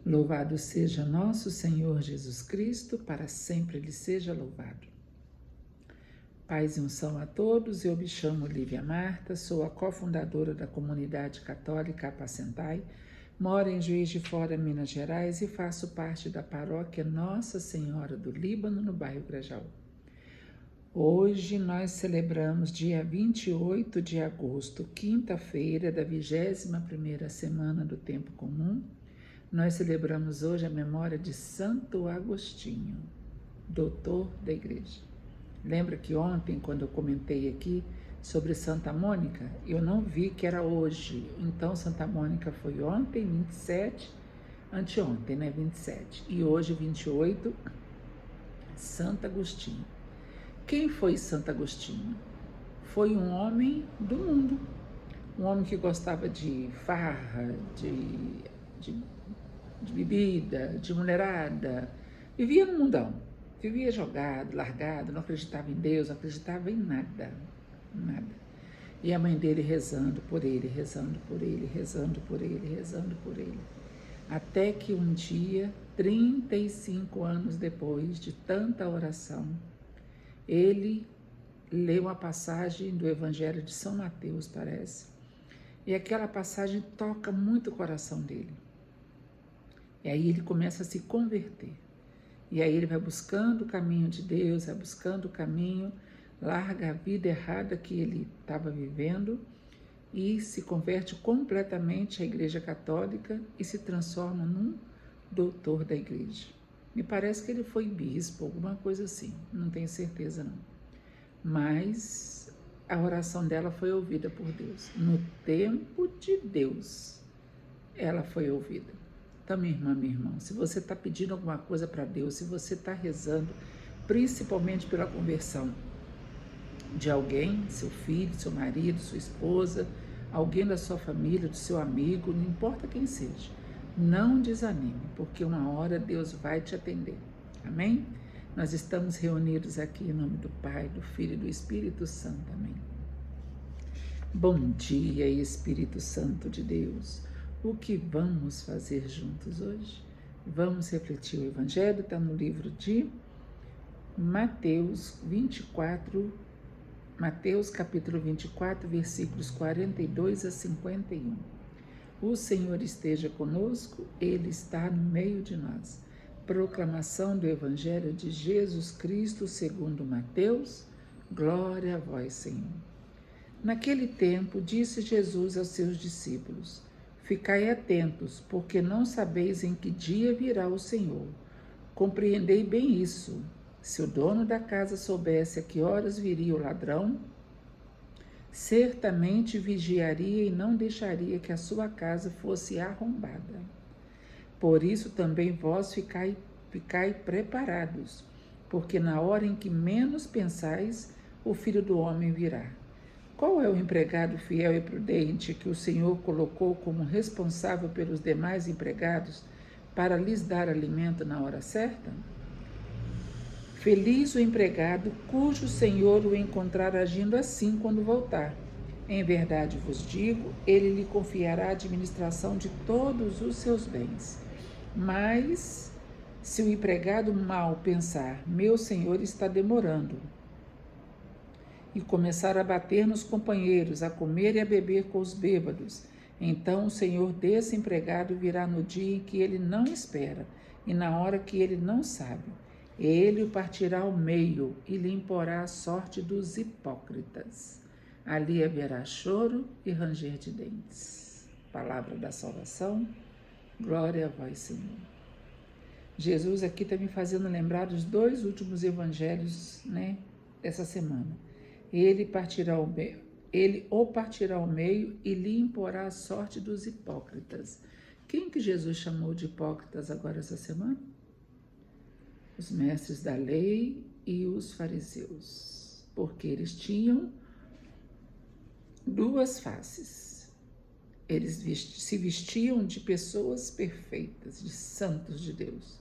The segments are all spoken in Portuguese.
Louvado seja nosso Senhor Jesus Cristo, para sempre Ele seja louvado. Paz e unção a todos, eu me chamo Lívia Marta, sou a cofundadora da Comunidade Católica Apacentai, moro em Juiz de Fora, Minas Gerais e faço parte da paróquia Nossa Senhora do Líbano, no bairro Grajaú. Hoje nós celebramos dia 28 de agosto, quinta-feira da 21ª semana do Tempo Comum. Nós celebramos hoje a memória de Santo Agostinho, doutor da Igreja. Lembra que ontem, quando eu comentei aqui sobre Santa Mônica, eu não vi que era hoje. Então, Santa Mônica foi ontem, 27, anteontem, né, 27. E hoje, 28, Santo Agostinho. Quem foi Santo Agostinho? Foi um homem do mundo. Um homem que gostava de farra, de bebida, de mulherada. Vivia no mundão. Vivia jogado, largado, não acreditava em Deus, não acreditava em nada, nada. E a mãe dele rezando por ele, rezando por ele, rezando por ele, rezando por ele. Até que um dia, 35 anos depois de tanta oração, ele leu uma passagem do Evangelho de São Mateus, parece, e aquela passagem toca muito o coração dele. E aí ele começa a se converter. E aí ele vai buscando o caminho de Deus, vai buscando o caminho, larga a vida errada que ele estava vivendo e se converte completamente à Igreja Católica e se transforma num doutor da Igreja. Me parece que ele foi bispo, alguma coisa assim, não tenho certeza não. Mas a oração dela foi ouvida por Deus. No tempo de Deus, ela foi ouvida. Então, minha irmã, meu irmão, se você está pedindo alguma coisa para Deus, se você está rezando, principalmente pela conversão de alguém, seu filho, seu marido, sua esposa, alguém da sua família, do seu amigo, não importa quem seja, não desanime, porque uma hora Deus vai te atender. Amém? Nós estamos reunidos aqui em nome do Pai, do Filho e do Espírito Santo. Amém. Bom dia, Espírito Santo de Deus. O que vamos fazer juntos hoje? Vamos refletir o Evangelho, está no livro de Mateus 24, Mateus capítulo 24, versículos 42 a 51. O Senhor esteja conosco, Ele está no meio de nós. Proclamação do Evangelho de Jesus Cristo segundo Mateus. Glória a vós, Senhor. Naquele tempo, disse Jesus aos seus discípulos: Ficai atentos, porque não sabeis em que dia virá o Senhor. Compreendei bem isso. Se o dono da casa soubesse a que horas viria o ladrão, certamente vigiaria e não deixaria que a sua casa fosse arrombada. Por isso também vós ficai preparados, porque na hora em que menos pensais, o Filho do Homem virá. Qual é o empregado fiel e prudente que o Senhor colocou como responsável pelos demais empregados para lhes dar alimento na hora certa? Feliz o empregado cujo Senhor o encontrar agindo assim quando voltar. Em verdade vos digo, ele lhe confiará a administração de todos os seus bens. Mas se o empregado mal pensar, meu senhor está demorando, e começar a bater nos companheiros, a comer e a beber com os bêbados, então o senhor desse empregado virá no dia em que ele não espera e na hora que ele não sabe. Ele o partirá ao meio e lhe imporá a sorte dos hipócritas. Ali haverá choro e ranger de dentes. Palavra da salvação. Glória a vós, Senhor. Jesus aqui está me fazendo lembrar dos dois últimos evangelhos, né, dessa semana. Ele o partirá ao meio e lhe imporá a sorte dos hipócritas. Quem que Jesus chamou de hipócritas agora essa semana? Os mestres da lei e os fariseus, porque eles tinham duas faces. Eles se vestiam de pessoas perfeitas, de santos de Deus.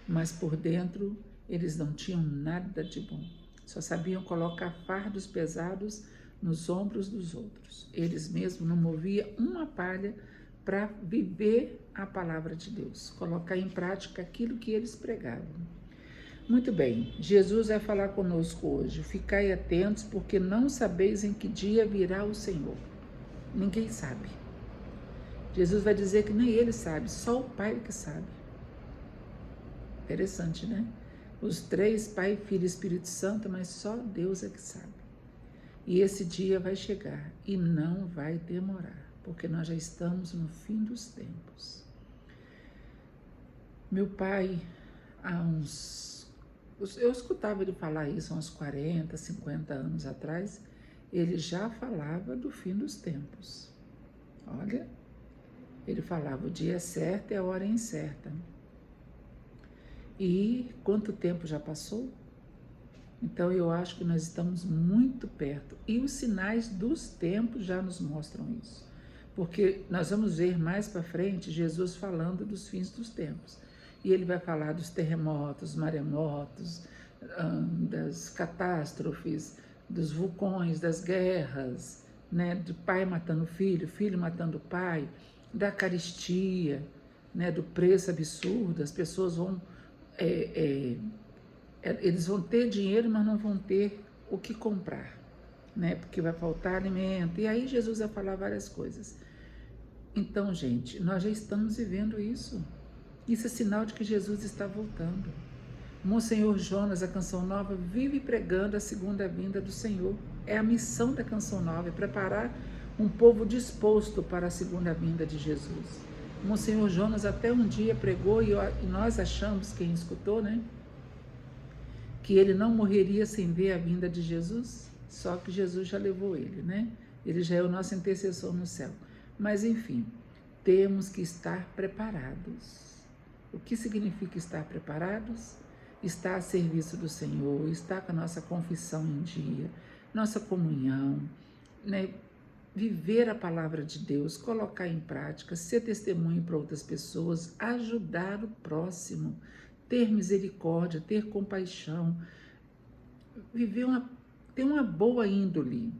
Mas por dentro eles não tinham nada de bom. Só sabiam colocar fardos pesados nos ombros dos outros. Eles mesmos não moviam uma palha para viver a palavra de Deus, colocar em prática aquilo que eles pregavam. Muito bem, Jesus vai falar conosco hoje. Ficai atentos, porque não sabeis em que dia virá o Senhor. Ninguém sabe. Jesus vai dizer que nem ele sabe, só o Pai que sabe. Interessante, né? Os três, Pai, Filho e Espírito Santo, mas só Deus é que sabe. E esse dia vai chegar e não vai demorar, porque nós já estamos no fim dos tempos. Meu pai, eu escutava ele falar isso há uns 40, 50 anos atrás, ele já falava do fim dos tempos. Olha, ele falava o dia é certo e a hora é incerta. E quanto tempo já passou? Então eu acho que nós estamos muito perto. E os sinais dos tempos já nos mostram isso. Porque nós vamos ver mais para frente Jesus falando dos fins dos tempos. E ele vai falar dos terremotos, maremotos, das catástrofes, dos vulcões, das guerras, né, de pai matando filho, filho matando pai, da carestia, né, do preço absurdo. As pessoas vão... eles vão ter dinheiro, mas não vão ter o que comprar, né, porque vai faltar alimento. E aí Jesus vai falar várias coisas. Então, gente, nós já estamos vivendo isso. Isso é sinal de que Jesus está voltando. Monsenhor Jonas, a Canção Nova, vive pregando a segunda vinda do Senhor. É a missão da Canção Nova, é preparar um povo disposto para a segunda vinda de Jesus. Monsenhor Jonas até um dia pregou, e nós achamos, quem escutou, né, que ele não morreria sem ver a vinda de Jesus, só que Jesus já levou ele, né? Ele já é o nosso intercessor no céu. Mas, enfim, temos que estar preparados. O que significa estar preparados? Estar a serviço do Senhor, estar com a nossa confissão em dia, nossa comunhão, né? Viver a palavra de Deus, colocar em prática, ser testemunho para outras pessoas, ajudar o próximo, ter misericórdia, ter compaixão, ter uma boa índole.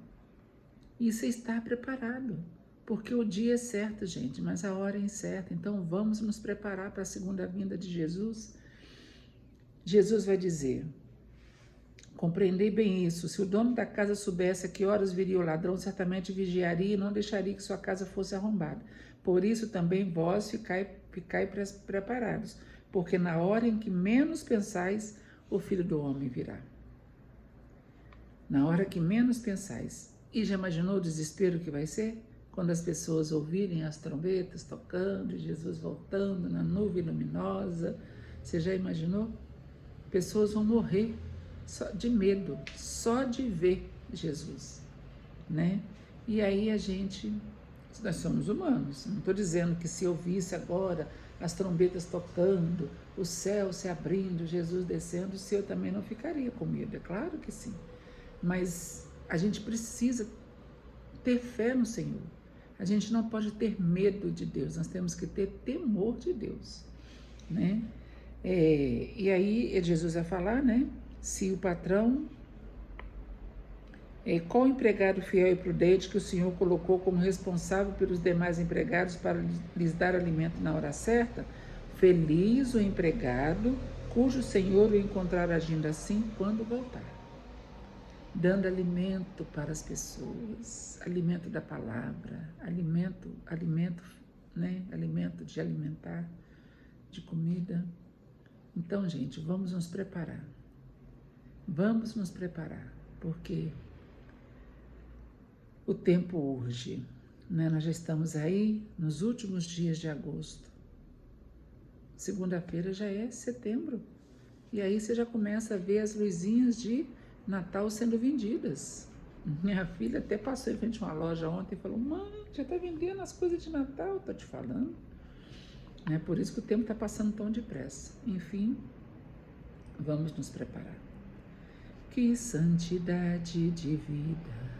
Isso é estar preparado. Porque o dia é certo, gente, mas a hora é incerta. Então vamos nos preparar para a segunda vinda de Jesus. Jesus vai dizer: compreendei bem isso, se o dono da casa soubesse a que horas viria o ladrão, certamente vigiaria e não deixaria que sua casa fosse arrombada. Por isso também vós ficai preparados, porque na hora em que menos pensais, o Filho do Homem virá. Na hora que menos pensais. E já imaginou o desespero que vai ser? Quando as pessoas ouvirem as trombetas tocando, Jesus voltando na nuvem luminosa, você já imaginou? Pessoas vão morrer de medo, só de ver Jesus, né? E aí nós somos humanos, não estou dizendo que se eu visse agora as trombetas tocando, o céu se abrindo, Jesus descendo, se eu também não ficaria com medo, é claro que sim. Mas a gente precisa ter fé no Senhor. A gente não pode ter medo de Deus, nós temos que ter temor de Deus, né? E aí Jesus vai falar, né? Se o patrão, qual empregado fiel e prudente que o Senhor colocou como responsável pelos demais empregados para lhes dar alimento na hora certa? Feliz o empregado cujo Senhor o encontrar agindo assim quando voltar. Dando alimento para as pessoas, alimento da palavra, alimento, né? Alimento de alimentar, de comida. Então, gente, vamos nos preparar. Vamos nos preparar, porque o tempo urge, né? Nós já estamos aí nos últimos dias de agosto. Segunda-feira já é setembro. E aí você já começa a ver as luzinhas de Natal sendo vendidas. Minha filha até passou em frente a uma loja ontem e falou: mãe, já está vendendo as coisas de Natal, estou te falando. É por isso que o tempo está passando tão depressa. Enfim, vamos nos preparar. Que santidade de vida,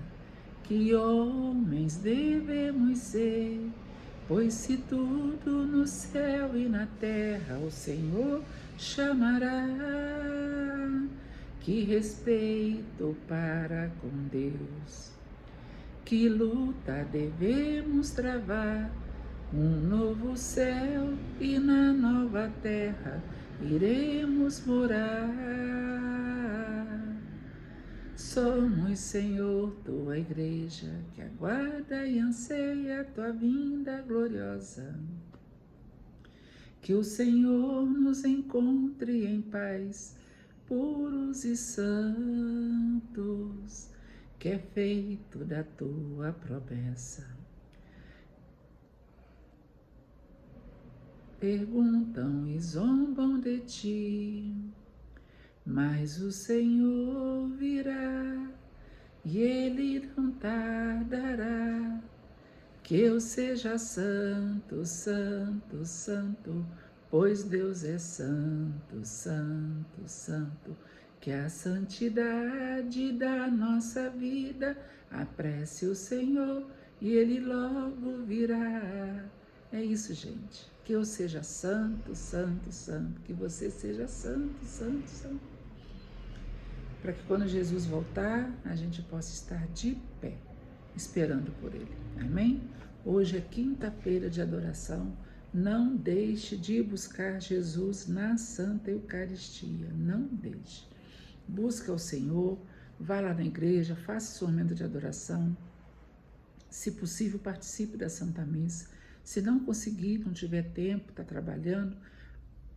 que homens devemos ser, pois se tudo no céu e na terra o Senhor chamará. Que respeito para com Deus, que luta devemos travar, Um novo céu e na nova terra iremos morar. Somos, Senhor, tua igreja, que aguarda e anseia a tua vinda gloriosa. Que o Senhor nos encontre em paz, puros e santos, que é feito da tua promessa. Perguntam e zombam de ti, mas o Senhor virá e ele não tardará. Que eu seja santo, santo, santo, pois Deus é santo, santo, santo. Que a santidade da nossa vida apresse o Senhor e Ele logo virá. É isso, gente. Que eu seja santo, santo, santo. Que você seja santo, santo, santo. Para que quando Jesus voltar, a gente possa estar de pé, esperando por Ele. Amém? Hoje é quinta-feira de adoração. Não deixe de buscar Jesus na Santa Eucaristia. Não deixe. Busca o Senhor, vá lá na igreja, faça seu momento de adoração. Se possível, participe da Santa Missa. Se não conseguir, não tiver tempo, está trabalhando,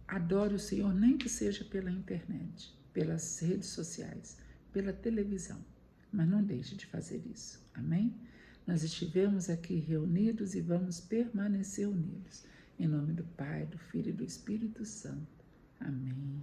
adore o Senhor, nem que seja pela internet, pelas redes sociais, pela televisão. Mas não deixe de fazer isso. Amém? Nós estivemos aqui reunidos e vamos permanecer unidos. Em nome do Pai, do Filho e do Espírito Santo. Amém.